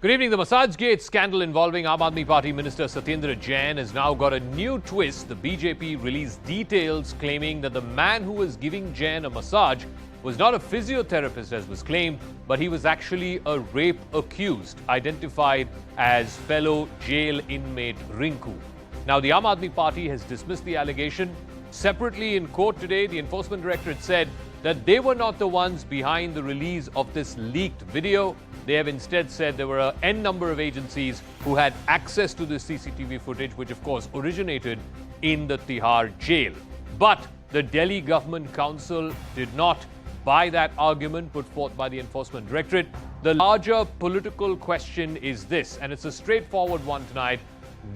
Good evening. The MassageGate scandal involving Aam Aadmi Party Minister Satyendar Jain has now got a new twist. The BJP released details claiming that the man who was giving Jain a massage was not a physiotherapist as was claimed, but he was actually a rape accused, identified as fellow jail inmate Rinku. Now, the Aam Aadmi Party has dismissed the allegation. Separately in court today, the Enforcement Directorate said that they were not the ones behind the release of this leaked video. They have instead said there were an N number of agencies who had access to this CCTV footage, which of course originated in the Tihar jail. But the Delhi Government Council did not buy that argument put forth by the Enforcement Directorate. The larger political question is this, and it's a straightforward one tonight.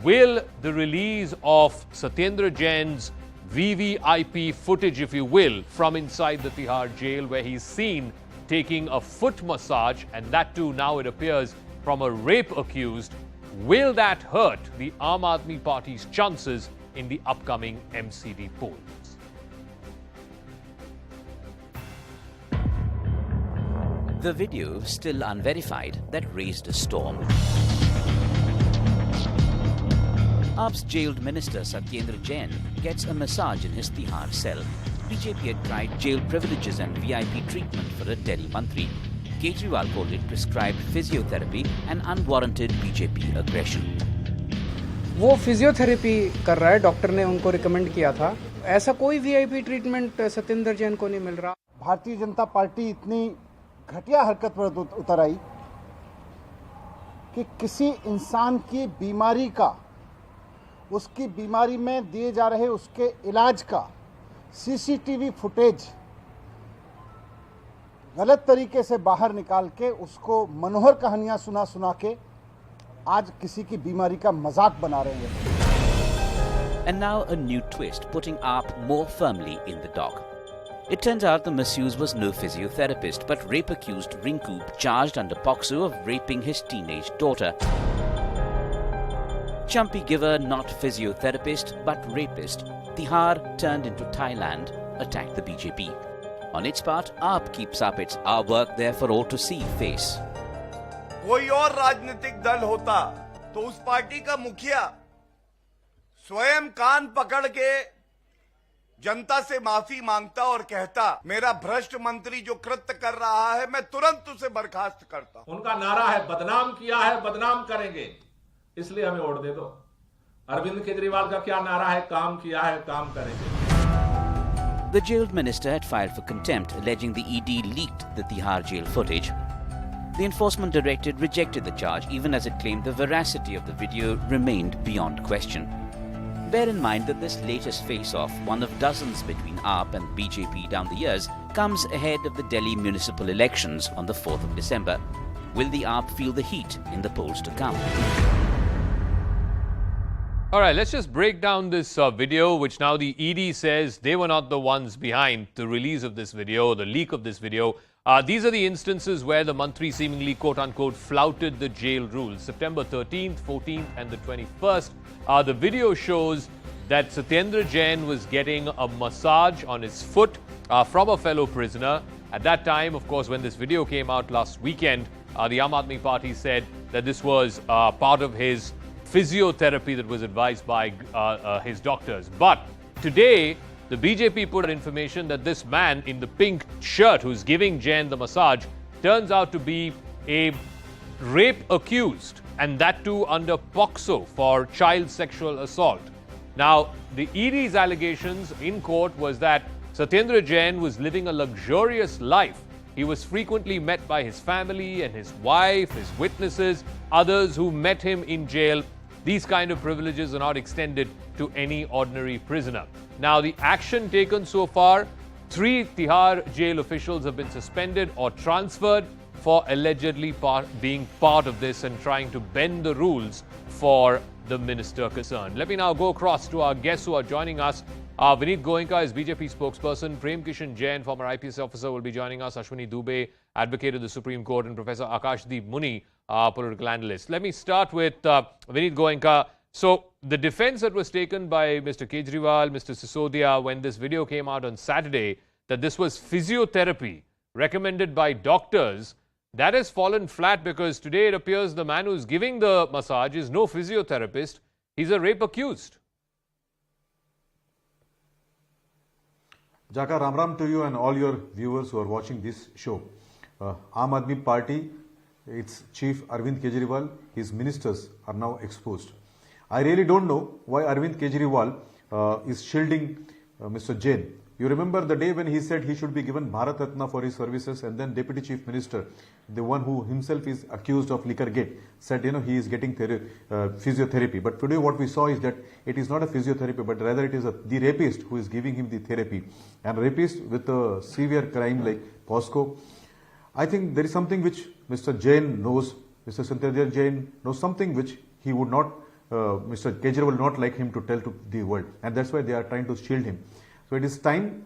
Will the release of Satyendar Jain's VVIP footage, if you will, from inside the Tihar jail where he's seen taking a foot massage, and that too now it appears from a rape accused, will that hurt the Aam Aadmi Party's chances in the upcoming MCD polls? The video, still unverified, that raised a storm. AAP's jailed Minister Satyendar Jain gets a massage in his Tihar cell. BJP had tried jail privileges and VIP treatment for a Delhi Mantri. Kejriwal called it prescribed physiotherapy and unwarranted BJP aggression. वो physiotherapy कर रहा है, doctor ने उनको recommend किया था. ऐसा कोई वीआईपी ट्रीटमेंट सत्येंद्र जैन को नहीं मिल रहा. भारतीय जनता पार्टी इतनी घटिया हरकत पर उतर आई कि किसी इंसान की बीमारी का, उसकी बीमारी में दिए जा रहे उसके इलाज का सीसीटीवी फुटेज गलत तरीके से बाहर निकाल के उसको मनोहर कहानियां सुना के आज किसी की बीमारी का मजाक बना रहे हैं. And now a new twist, putting AAP more firmly in the dock. It turns out the masseuse was no physiotherapist, but rape accused Rinku, charged under POCSO of raping his teenage daughter. Chumpy giver, not physiotherapist, but rapist. Tihar turned into Thailand, attacked the BJP. On its part, AAP keeps up its "our work there for all to see" face. कोई और राजनीतिक दल होता तो उस party का मुखिया स्वयं कान पकड़ के जनता से माफी मांगता और कहता, मेरा भ्रष्ट मंत्री जो कृत्य कर रहा है मैं तुरंत उसे बर्खास्त करता हूं. उनका नारा है बदनाम किया है बदनाम करेंगे, इसलिए हमें वोट दे दो. अरविंद केजरीवाल का क्या नारा है, काम किया है काम करेंगे. The jailed minister had filed for contempt, alleging the ED leaked the Tihar jail footage. The Enforcement Directorate rejected the charge, even as it claimed the veracity of the video remained beyond question. Bear in mind that this latest face-off, one of dozens between AAP and BJP down the years, comes ahead of the Delhi municipal elections on the 4th of December. Will the AAP feel the heat in the polls to come? All right, let's just break down this video, which now the ED says they were not the ones behind the release of this video, the leak of this video. These are the instances where the Mantri seemingly, quote-unquote, flouted the jail rules. September 13th, 14th and the 21st. The video shows that Satyendar Jain was getting a massage on his foot from a fellow prisoner. At that time, of course, when this video came out last weekend, the Aam Aadmi Party said that this was part of his physiotherapy that was advised by his doctors. But today, the BJP put out information that this man in the pink shirt who's giving Jain the massage turns out to be a rape accused, and that too under POCSO for child sexual assault. Now, the ED's allegations in court was that Satyendar Jain was living a luxurious life. He was frequently met by his family and his wife, his witnesses, others who met him in jail. These kind of privileges are not extended to any ordinary prisoner. Now, the action taken so far, 3 Tihar jail officials have been suspended or transferred for allegedly being part of this and trying to bend the rules for the minister concerned. Let me now go across to our guests who are joining us. Vineet Goenka is BJP spokesperson. Prem Kishan Jain, former IPS officer, will be joining us. Ashwini Dubey, advocate of the Supreme Court, and Professor Akashdeep Muni, political analyst. Let me start with Vineet Goenka. So, the defense that was taken by Mr. Kejriwal, Mr. Sisodia, when this video came out on Saturday, that this was physiotherapy recommended by doctors, That has fallen flat because today it appears the man who's giving the massage is no physiotherapist. He's a rape accused. Jaka, Ram Ram to you and all your viewers who are watching this show. Aam Aadmi Party, its chief Arvind Kejriwal, his ministers are now exposed. I really don't know why Arvind Kejriwal is shielding Mr. Jain. You remember the day when he said he should be given Bharat Ratna for his services, and then Deputy Chief Minister, the one who himself is accused of liquor gate, said, he is getting physiotherapy. But today what we saw is that it is not a physiotherapy, but rather it is the rapist who is giving him the therapy. And rapist with a severe crime like POSCO. I think there is something which Mr. Jain knows, Mr. Satyendar Jain knows something which he would not, Mr. Kejriwal would not like him to tell to the world. And that's why they are trying to shield him. So it is time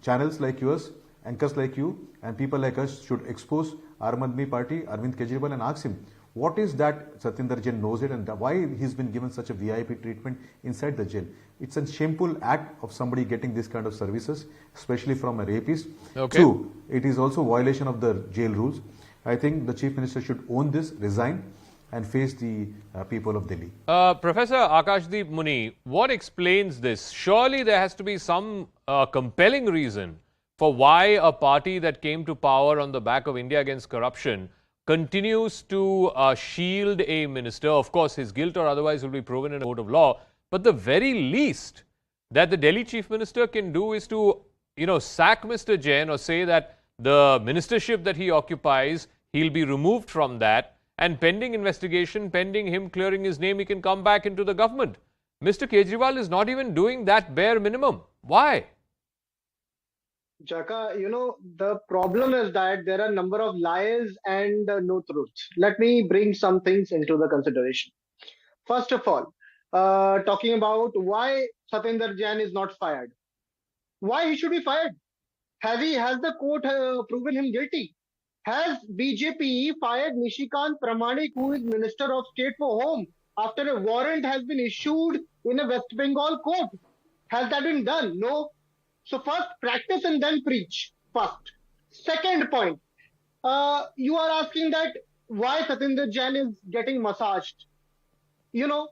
channels like yours, anchors like you, and people like us should expose Aam Aadmi Party, Arvind Kejriwal, and ask him, what is that Satyendar Jain knows it and why he's been given such a VIP treatment inside the jail. It's a shameful act of somebody getting this kind of services, especially from a rapist. Okay. Two, it is also violation of the jail rules. I think the Chief Minister should own this, resign, and face the people of Delhi. Professor Akashdeep Muni, what explains this? Surely there has to be some compelling reason for why a party that came to power on the back of India against corruption continues to shield a minister. Of course, his guilt or otherwise will be proven in a court of law. But the very least that the Delhi Chief Minister can do is to, sack Mr. Jain or say that the ministership that he occupies, he'll be removed from that. And pending investigation, pending him clearing his name, he can come back into the government. Mr. Kejriwal is not even doing that bare minimum. Why? Jaka, the problem is that there are a number of lies and no truths. Let me bring some things into the consideration. First of all, talking about why Satyendar Jain is not fired. Why he should be fired? Has the court proven him guilty? Has BJP fired Nishikant Pramanik, who is Minister of State for Home, after a warrant has been issued in a West Bengal court? Has that been done? No. So first practice and then preach. First. Second point, you are asking that why Satyendar Jain is getting massaged.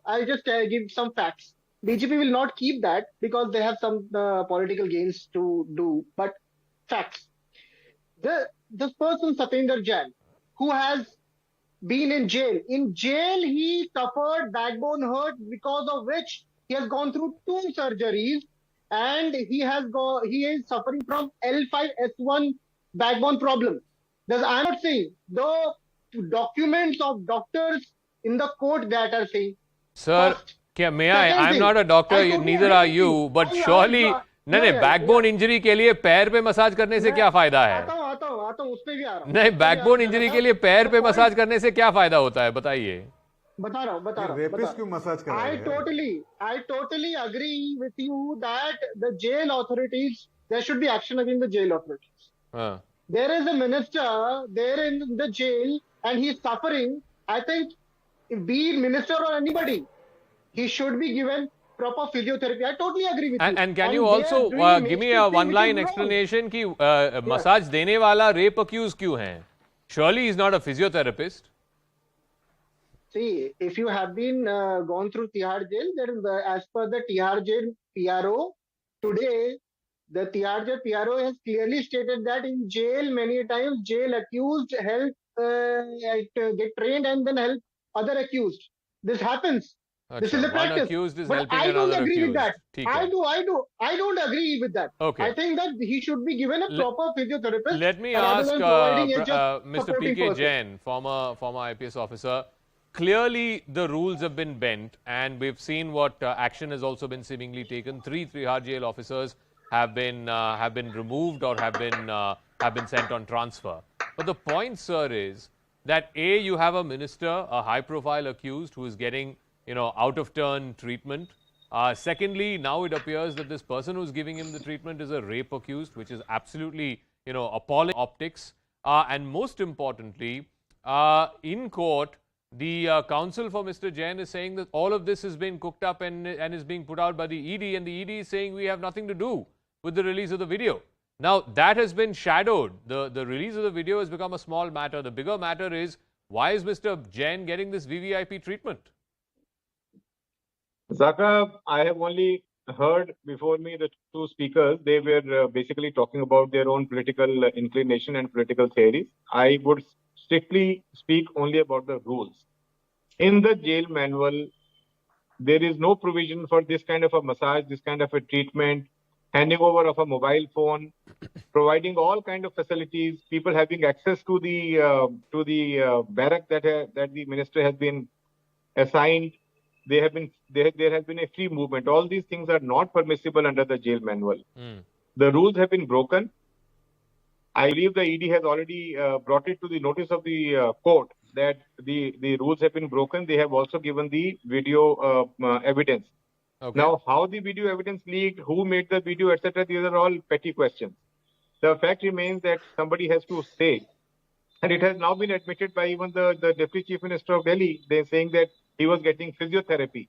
I'll just give some facts. BJP will not keep that because they have some political gains to do. But facts. This person, Satyendar Jain, who has been in jail. In jail, he suffered backbone hurt because of which he has gone through 2 surgeries and he is suffering from L5S1 backbone problem. I'm not saying the documents of doctors in the court that are saying. Sir, may I? I'm not a doctor, neither are you, but surely... नहीं backbone injury के लिए पैर पे massage करने से क्या फायदा है? आता हूं, उस पे भी आ रहा हूं। नहीं, बैकबोन इंजरी के लिए पैर पे मसाज करने से क्या फायदा होता है, बताइए। बता रहा हूं। रेपिस्ट क्यों मसाज कर रहे हैं? I totally agree with you that the jail authorities, there should be action against the jail authorities. There is a minister there in the jail and he is suffering. I think, be it minister or anybody, he should be given proper physiotherapy. I totally agree with you. And can you also give me a one-line explanation कि massage देने वाला rape accused क्यों है? Surely he's not a physiotherapist. See, if you have been gone through Tihar jail, then as per the Tihar jail PRO, today the Tihar jail PRO has clearly stated that in jail many times jail accused help get trained and then help other accused. This happens. This is a practice. One accused is but helping I don't another agree accused. with that. I don't agree with that. Okay. I think that he should be given a proper physiotherapist. Let me rather ask than providing a just Mr. supporting P.K. person. Jain, former IPS officer. Clearly, the rules have been bent, and we've seen what action has also been seemingly taken. 3 Tihar jail officers have been removed or have been sent on transfer. But the point, sir, is that A, you have a minister, a high-profile accused who is getting out-of-turn treatment. Secondly, now it appears that this person who's giving him the treatment is a rape accused, which is absolutely, appalling optics. And most importantly, in court, the counsel for Mr. Jain is saying that all of this has been cooked up and is being put out by the ED, and the ED is saying we have nothing to do with the release of the video. Now, that has been shadowed. The release of the video has become a small matter. The bigger matter is, why is Mr. Jain getting this VVIP treatment? Zaka, I have only heard before me the two speakers. They were basically talking about their own political inclination and political theories. I would strictly speak only about the rules. In the jail manual, there is no provision for this kind of a massage, this kind of a treatment, handing over of a mobile phone, providing all kind of facilities, people having access to the barrack that the minister has been assigned. There has been a free movement. All these things are not permissible under the jail manual. The rules have been broken. I believe the ED has already brought it to the notice of the court that the rules have been broken. They have also given the video evidence. Okay. Now, how the video evidence leaked, who made the video, etc., these are all petty questions. The fact remains that somebody has to say, and it has now been admitted by even the Deputy Chief Minister of Delhi. They're saying that he was getting physiotherapy.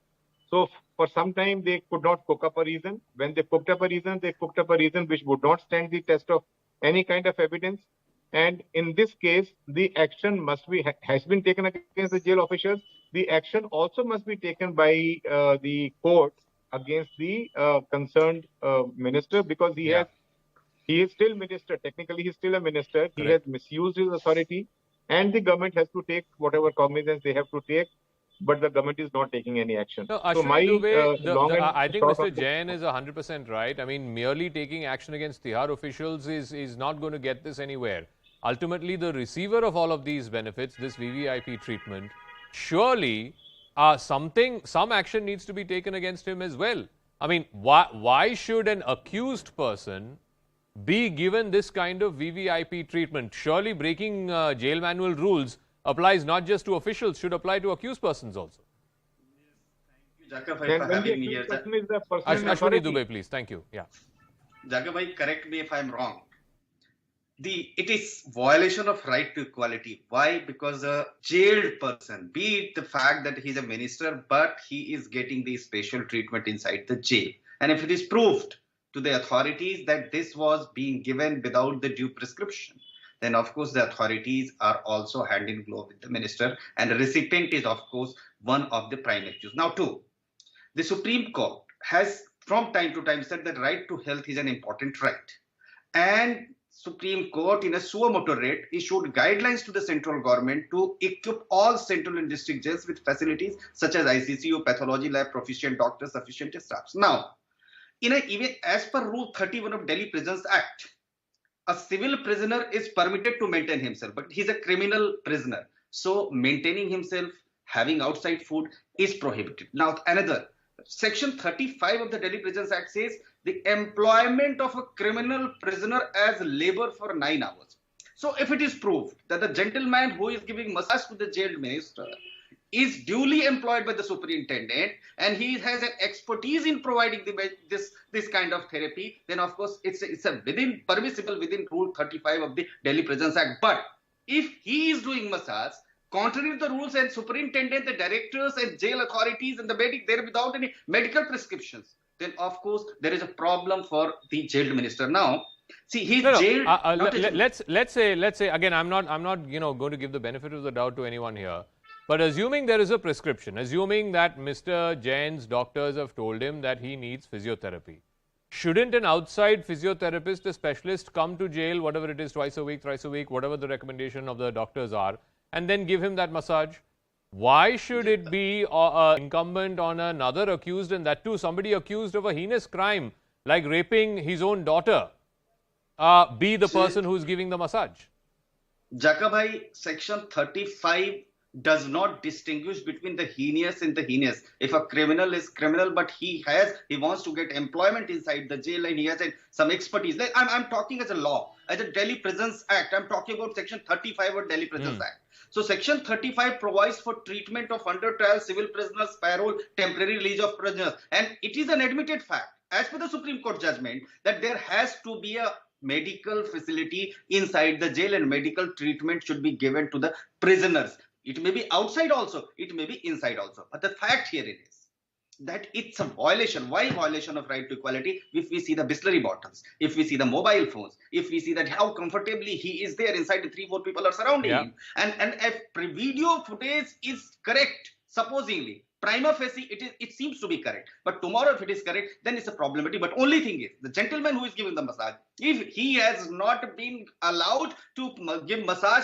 So for some time, they could not cook up a reason. When they cooked up a reason, which would not stand the test of any kind of evidence. And in this case, the action has been taken against the jail officials. The action also must be taken by the court against the concerned minister, because he is still minister. Technically, he's still a minister. He has misused his authority, and the government has to take whatever cognizance they have to take. But the government is not taking any action. No, so I think Mr. Jain is 100% right. I mean, merely taking action against Tihar officials is not going to get this anywhere. Ultimately, the receiver of all of these benefits, this VVIP treatment, surely some action needs to be taken against him as well. I mean, why should an accused person be given this kind of VVIP treatment? Surely breaking jail manual rules applies not just to officials, should apply to accused persons also. Jaka bhai, for having me here. Ashwani Dubey, please. Thank you. Yeah. Jaka bhai, correct me if I'm wrong. It is violation of right to equality. Why? Because a jailed person, be it the fact that he's a minister, but he is getting the special treatment inside the jail. And if it is proved to the authorities that this was being given without the due prescription, then of course the authorities are also hand in glove with the minister, and the recipient is of course one of the prime accused. Now two, the Supreme Court has from time to time said that right to health is an important right, and Supreme Court in a suo motu rate issued guidelines to the central government to equip all central and district jails with facilities such as ICCU, pathology lab, proficient doctors, sufficient staffs. Now, even as per Rule 31 of Delhi Prisons Act, a civil prisoner is permitted to maintain himself, but he's a criminal prisoner. So maintaining himself, having outside food is prohibited. Now another, Section 35 of the Delhi Prisons Act says the employment of a criminal prisoner as labor for 9 hours. So if it is proved that the gentleman who is giving massage to the jailed minister is duly employed by the superintendent and he has an expertise in providing this kind of therapy, then of course it's permissible within Rule 35 of the Delhi Prisons Act. But if he is doing massage contrary to the rules and superintendent, the directors and jail authorities and the medic there without any medical prescriptions, then of course there is a problem for the jailed minister. Now, see, he's jailed. Let's say again, I'm not going to give the benefit of the doubt to anyone here. But assuming there is a prescription, assuming that Mr. Jain's doctors have told him that he needs physiotherapy, shouldn't an outside physiotherapist, a specialist, come to jail, whatever it is, twice a week, thrice a week, whatever the recommendation of the doctors are, and then give him that massage? Why should it be incumbent on another accused, and that too somebody accused of a heinous crime like raping his own daughter, be the person who's giving the massage? Jaka bhai, Section 35 does not distinguish between the heinous and the heinous. If a criminal is criminal, but he wants to get employment inside the jail and he has some expertise. Like I'm talking as a law, as a Delhi Prisons Act. I'm talking about Section 35 of Delhi Prisons Act. So Section 35 provides for treatment of under trial civil prisoners, parole, temporary release of prisoners. And it is an admitted fact, as per the Supreme Court judgment, that there has to be a medical facility inside the jail and medical treatment should be given to the prisoners. It may be outside also, it may be inside also. But the fact here is that it's a violation. Why violation of right to equality? If we see the Bisleri bottles, if we see the mobile phones, if we see that how comfortably he is there inside, the 3-4 people are surrounding him, and if video footage is correct, supposedly prima facie it seems to be correct, but tomorrow if it is correct, then it's a problematic. But only thing is, the gentleman who is giving the massage, if he has not been allowed to give massage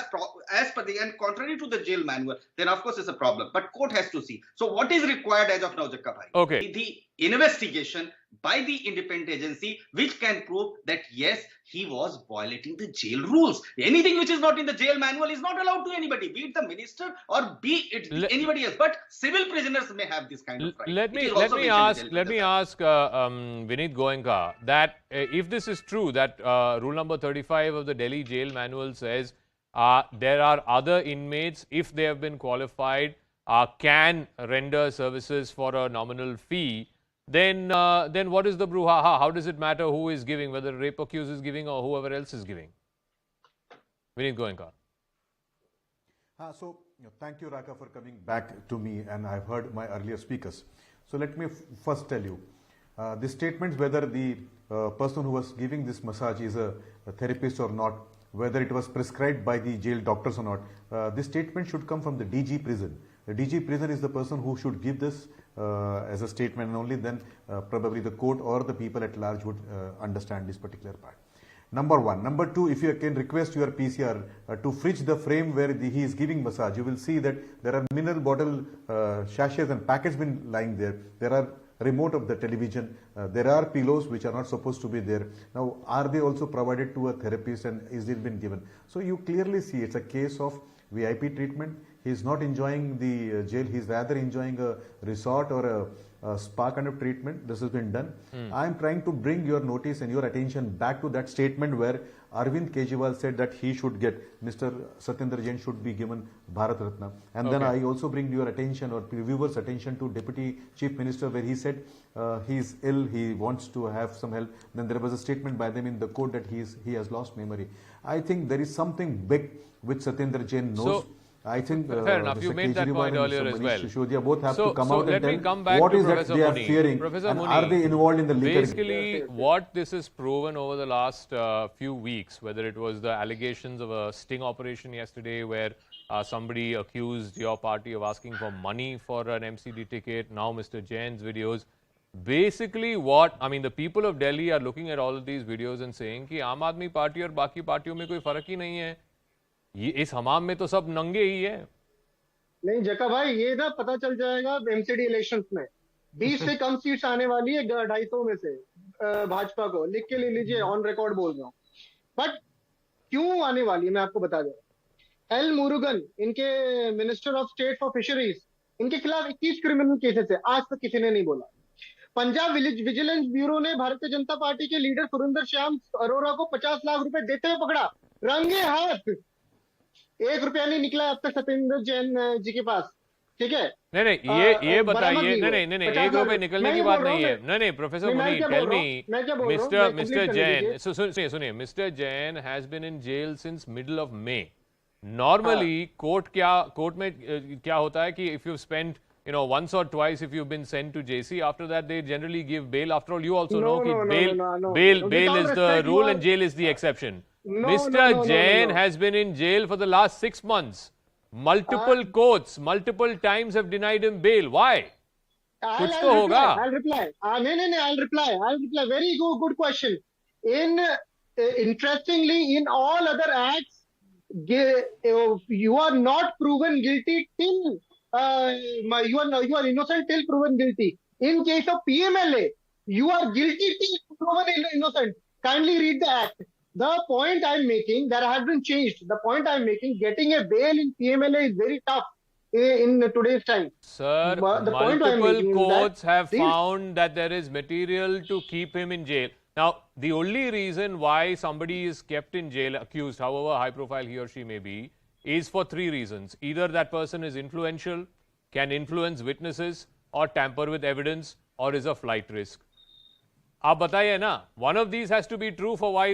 as per the, and contrary to the jail manual, then of course it's a problem. But court has to see. So what is required as of now, Jakka bhai? Okay. The investigation by the independent agency which can prove that yes, he was violating the jail rules. Anything which is not in the jail manual is not allowed to anybody, be it the minister or be it anybody else. But civil prisoners may have this kind of right. Let me ask Vineet Goenka that if this is true, that rule number 35 of the Delhi jail manual says there are other inmates, if they have been qualified, can render services for a nominal fee, then what is the brouhaha? How does it matter who is giving, whether rape accused is giving or whoever else is giving? Vineet Goenka. Thank you, Raka, for coming back to me, and I've heard my earlier speakers. So let me first tell you, the statements whether the person who was giving this massage is a therapist or not, whether it was prescribed by the jail doctors or not, this statement should come from the DG prison. The DG prison is the person who should give this as a statement, and only then probably the court or the people at large would understand this particular part. Number one. Number two, if you can request your PCR to fridge the frame where he is giving massage, you will see that there are mineral bottle sachets and packets been lying there. There are remote of the television. There are pillows which are not supposed to be there. Now, are they also provided to a therapist, and is it been given? So you clearly see it's a case of VIP treatment. He is not enjoying the jail. He is rather enjoying a resort or a spa kind of treatment. This has been done. I am trying to bring your notice and your attention back to that statement where Arvind Kejriwal said that he should get, Mr. Satyendar Jain should be given Bharat Ratna. And then I also bring your attention or viewers' attention to Deputy Chief Minister where he said he is ill, he wants to have some help. Then there was a statement by them in the court that he has lost memory. I think there is something big which Satyendar Jain knows. I think fair enough. You made that point earlier as well. Shishodia both have to come out and tell what is that they are fearing, and are they involved in the legal? Basically, what this has proven over the last few weeks, whether it was the allegations of a sting operation yesterday where somebody accused your party of asking for money for an MCD ticket, now Mr. Jain's videos. Basically what, I mean, the people of Delhi are looking at all of these videos and saying कि आम आदमी party और बाकी पार्टियों में कोई फर्क ही नहीं है, ये इस हमाम में तो सब नंगे ही है। नहीं जका भाई, ये ना पता चल जाएगा एमसीडी इलेक्शंस में 20 से कम सीट्स आने वाली है 250 में से भाजपा को, लिख के ले लीजिए, ऑन रिकॉर्ड बोल रहा हूँ। बट क्यों आने वाली है मैं आपको बता दूं। एल मुरुगन, इनके minister of state for fisheries, इनके खिलाफ 21 क्रिमिनल केसेस है, आज तक किसी ने नहीं बोला। पंजाब विजिलेंस ब्यूरो ने भारतीय जनता पार्टी के लीडर सुरेंद्र श्याम अरोरा को 50 लाख रुपए देते हुए पकड़ा, रंगे हाथ। 1 रुपया नहीं निकला अब तक सत्येंद्र जैन जी के पास, ठीक है। नहीं ये बताइए, नहीं 1 रुपए निकलने की बात नहीं है। नहीं professor Munir, tell me, mister Jain, सुनिए, mister Jain has been in jail since middle of May. Normally court में क्या होता है कि if you spend once or twice, if you've been sent to JC, after that they generally give bail. After all, you also know that bail is the rule and jail is the exception. Mr. Jain has been in jail for the last 6 months. Multiple courts, multiple times have denied him bail. Why? Kuch to hoga. I'll reply. I'll reply. Very good question. Interestingly, in all other acts, you are not proven guilty till you are innocent till proven guilty. In case of PMLA, you are guilty till proven innocent. Kindly read the act. The point I'm making, that has been changed. The point I'm making, getting a bail in PMLA is very tough in today's time. Sir, multiple courts have found that there is material to keep him in jail. Now, the only reason why somebody is kept in jail, accused, however high profile he or she may be, is for 3 reasons. Either that person is influential, can influence witnesses, or tamper with evidence, or is a flight risk. आप बताइए ना, one of these has to be true for why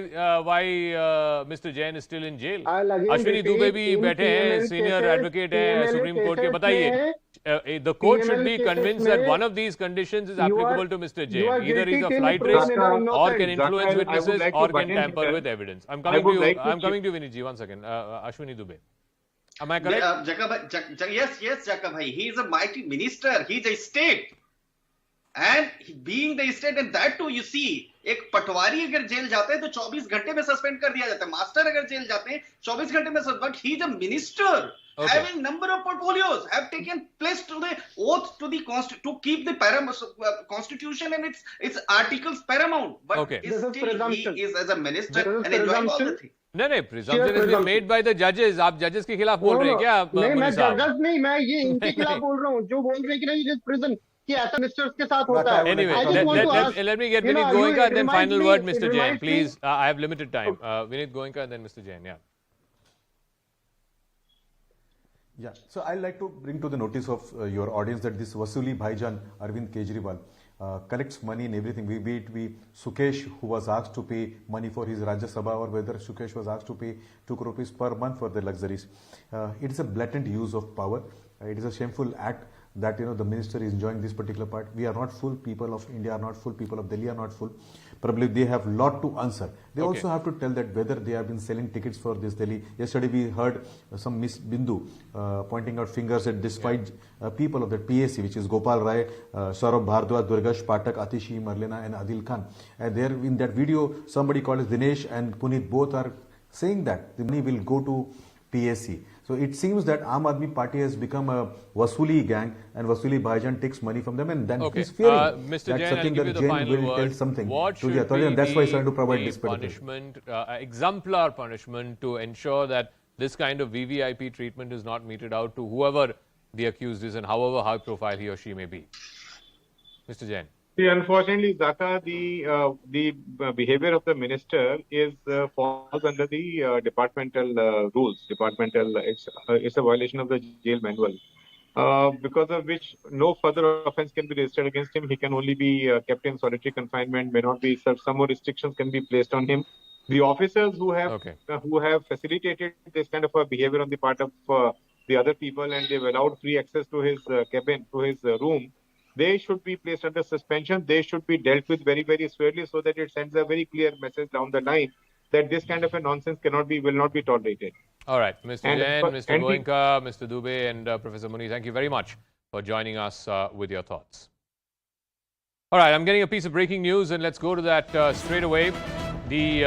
Mr. Jain is still in jail. Ashwini Dubey भी बैठे हैं, senior advocate हैं supreme court के, बताइए The court should be PML convinced cases that one of these conditions is applicable to Mr. you are Jain. Either he's a guilty flight till risk proven or can innocent. influence Zakir, I would witnesses like to or butt can in tamper here. with evidence. I'm I coming to would you. like to I'm coming to Vinitji. One second. Ashwini Dubey. Am I correct? Yes, Jacob bhai. He is a mighty minister. He is a state. And being the state, and that too, you see, एक पटवारी अगर jail जाते हैं तो 24 घंटे में suspend कर दिया जाता है. मास्टर अगर जेल जाते हैं 24 घंटे में suspend. But he is a minister. Okay. Having number of portfolios have taken place to the oath to the to keep the constitution and its articles paramount. But Okay. This is still presumption. he is as a minister This is and enjoying all the presumption. things. नहीं, presumption has been made by the judges. आप judges के खिलाफ बोल रहे हैं क्या? नहीं, मैं मुनी साहब? जजेस नहीं, मैं ये इनके खिलाफ बोल रहा हूँ जो बोल रहे हैं कि नहीं इट इज प्रिजन कि ऐसा मिनिस्टर्स के साथ होता है. Anyway, I just want to ask, let me get you know, Vinit Goenka and it then reminds final me- word, it Mr. Jain. reminds me- Please, I have limited time. Vinit Goenka and then Mr. Jain. Yeah. Yeah, so I'd like to bring to the notice of your audience that this Vasuli Bhaijan Arvind Kejriwal collects money in everything. Be it Sukesh, who was asked to pay money for his Rajya Sabha, or whether Sukesh was asked to pay 2 crore rupees per month for their luxuries. It is a blatant use of power. It is a shameful act that the minister is enjoying this particular part. We are not full. People of India are not full. People of Delhi are not full. Probably they have lot to answer. They Okay. also have to tell that whether they have been selling tickets for this Delhi. Yesterday we heard some Miss Bindu pointing out fingers at these five people of the PAC, which is Gopal Rai, Saurabh Bhardwaj, Durgash Patak, Atishi Marlena and Adil Khan. And there in that video, somebody called as Dinesh and Puneet both are saying that the money will go to PAC. So it seems that Aam Aadmi Party has become a Vasuli gang and Vasuli Bhaijan takes money from them and then Okay. he's fearing Mr. that Jain, I'll give you Satyendar the Jain final will word. tell something What to the should authority, be and that's why he's trying to provide the this particular punishment, exemplar punishment to ensure that this kind of VVIP treatment is not meted out to whoever the accused is and however high profile he or she may be. Mr. Jain. See, unfortunately, Zaka, the behavior of the minister is falls under the departmental rules. It's a violation of the jail manual, because of which no further offence can be registered against him. He can only be kept in solitary confinement. May not be served. Some more restrictions can be placed on him. The officers who have facilitated this kind of a behavior on the part of the other people, and they've allowed free access to his cabin, to his room, they should be placed under suspension. They should be dealt with very, very severely, so that it sends a very clear message down the line that this kind of a nonsense will not be tolerated. All right, Mr. Jain, Mr. Goenka, Mr. Dubey and Professor Muni, thank you very much for joining us with your thoughts. All right, I'm getting a piece of breaking news and let's go to that straight away. The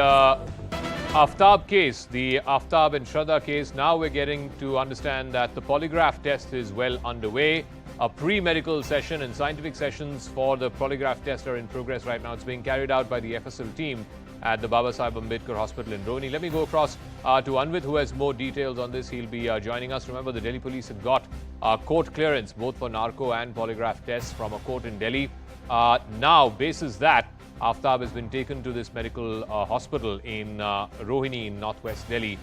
Aftab case, the Aftab and Shraddha case, now we're getting to understand that the polygraph test is well underway. A pre-medical session and scientific sessions for the polygraph test are in progress right now. It's being carried out by the FSL team at the Babasaheb Ambedkar Hospital in Rohini. Let me go across to Anvit, who has more details on this. He'll be joining us. Remember, the Delhi police had got court clearance both for narco and polygraph tests from a court in Delhi. Now, basis that, Aftab has been taken to this medical hospital in Rohini in northwest Delhi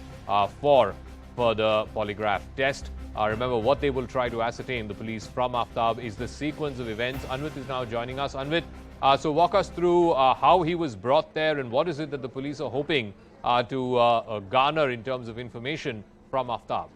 for further polygraph test. Remember, what they will try to ascertain, the police, from Aftab is the sequence of events. Anvit is now joining us. Anvit, so walk us through how he was brought there and what is it that the police are hoping to garner in terms of information from Aftab.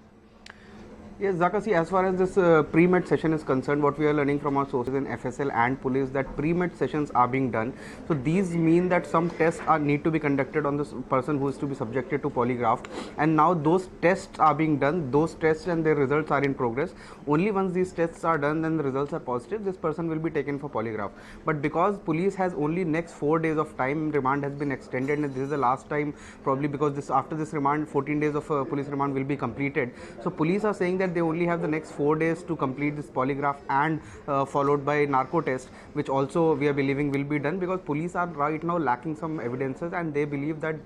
Yes, Zaka, see, as far as this pre-med session is concerned, what we are learning from our sources in FSL and police, that pre-med sessions are being done. So these mean that some tests need to be conducted on this person who is to be subjected to polygraph, and now those tests are being done. Those tests and their results are in progress. Only once these tests are done and the results are positive, this person will be taken for polygraph. But because police has only next 4 days of time, remand has been extended, and this is the last time, probably because after this remand, 14 days of police remand will be completed. So police are saying that they only have the next 4 days to complete this polygraph and followed by narco test, which also we are believing will be done, because police are right now lacking some evidences, and they believe that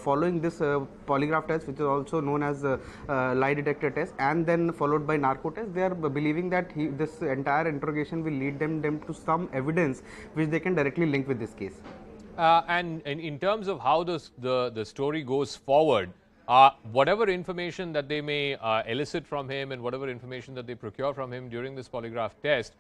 following this polygraph test, which is also known as lie detector test, and then followed by narco test, they are believing that this entire interrogation will lead them to some evidence which they can directly link with this case. And in terms of how the story goes forward, whatever information that they may elicit from him and whatever information that they procure from him during this polygraph test,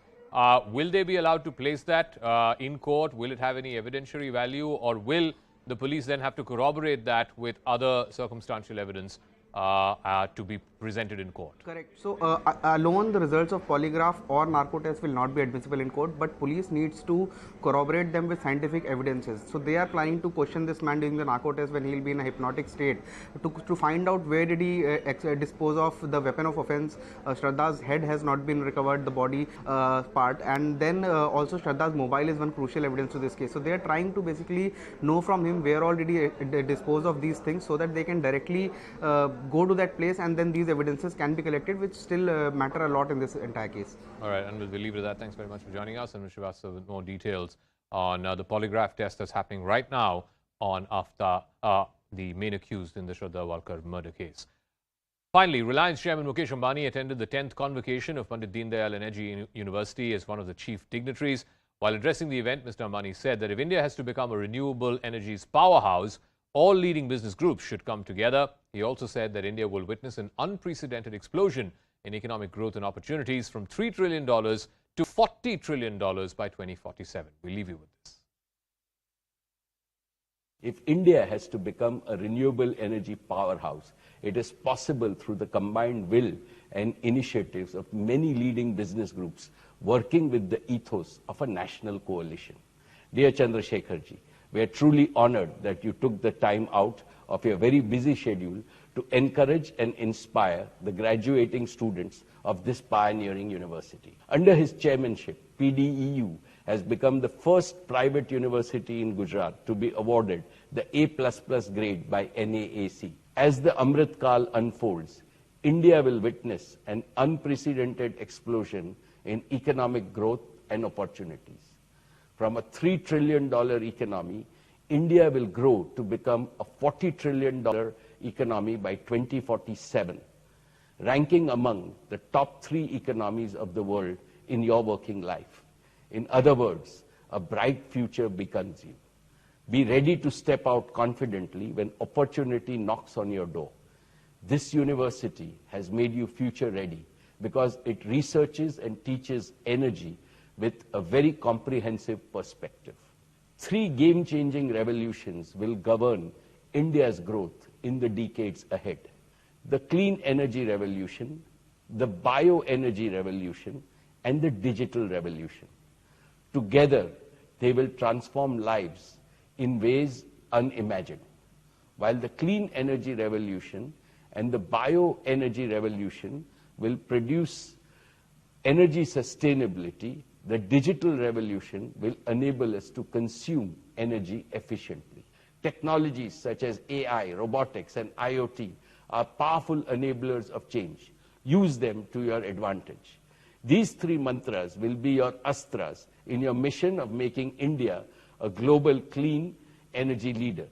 will they be allowed to place that in court? Will it have any evidentiary value, or will the police then have to corroborate that with other circumstantial evidence to be presented in court. Correct. So alone the results of polygraph or narco test will not be admissible in court, but police needs to corroborate them with scientific evidences. So they are planning to question this man during the narco test when he will be in a hypnotic state to find out where did he dispose of the weapon of offense. Shraddha's head has not been recovered, the body part, and then also Shraddha's mobile is one crucial evidence to this case. So they are trying to basically know from him where already dispose of these things so that they can directly go to that place, and then these evidences can be collected, which still matter a lot in this entire case. All right, and we'll leave it at that. Thanks very much for joining us. And Srivastava with more details on the polygraph test that's happening right now on Aftab, the main accused in the Shraddha Walkar murder case. Finally, Reliance Chairman Mukesh Ambani attended the 10th convocation of Pandit Deen Dayal Energy University as one of the chief dignitaries. While addressing the event, Mr. Ambani said that if India has to become a renewable energies powerhouse, all leading business groups should come together. He also said that India will witness an unprecedented explosion in economic growth and opportunities from $3 trillion to $40 trillion by 2047. We'll leave you with this. If India has to become a renewable energy powerhouse, it is possible through the combined will and initiatives of many leading business groups working with the ethos of a national coalition. Dear Chandrasekharji, we are truly honored that you took the time out of your very busy schedule to encourage and inspire the graduating students of this pioneering university. Under his chairmanship, PDEU has become the first private university in Gujarat to be awarded the A++ grade by NAAC. As the Amrit Kal unfolds, India will witness an unprecedented explosion in economic growth and opportunities. From a $3 trillion economy, India will grow to become a $40 trillion economy by 2047, ranking among the top 3 economies of the world in your working life. In other words, a bright future beckons you. Be ready to step out confidently when opportunity knocks on your door. This university has made you future ready because it researches and teaches energy with a very comprehensive perspective. 3 game-changing revolutions will govern India's growth in the decades ahead. The clean energy revolution, the bioenergy revolution, and the digital revolution. Together, they will transform lives in ways unimagined. While the clean energy revolution and the bioenergy revolution will produce energy sustainability, the digital revolution will enable us to consume energy efficiently. Technologies such as AI, robotics, and IoT are powerful enablers of change. Use them to your advantage. These 3 mantras will be your astras in your mission of making India a global clean energy leader.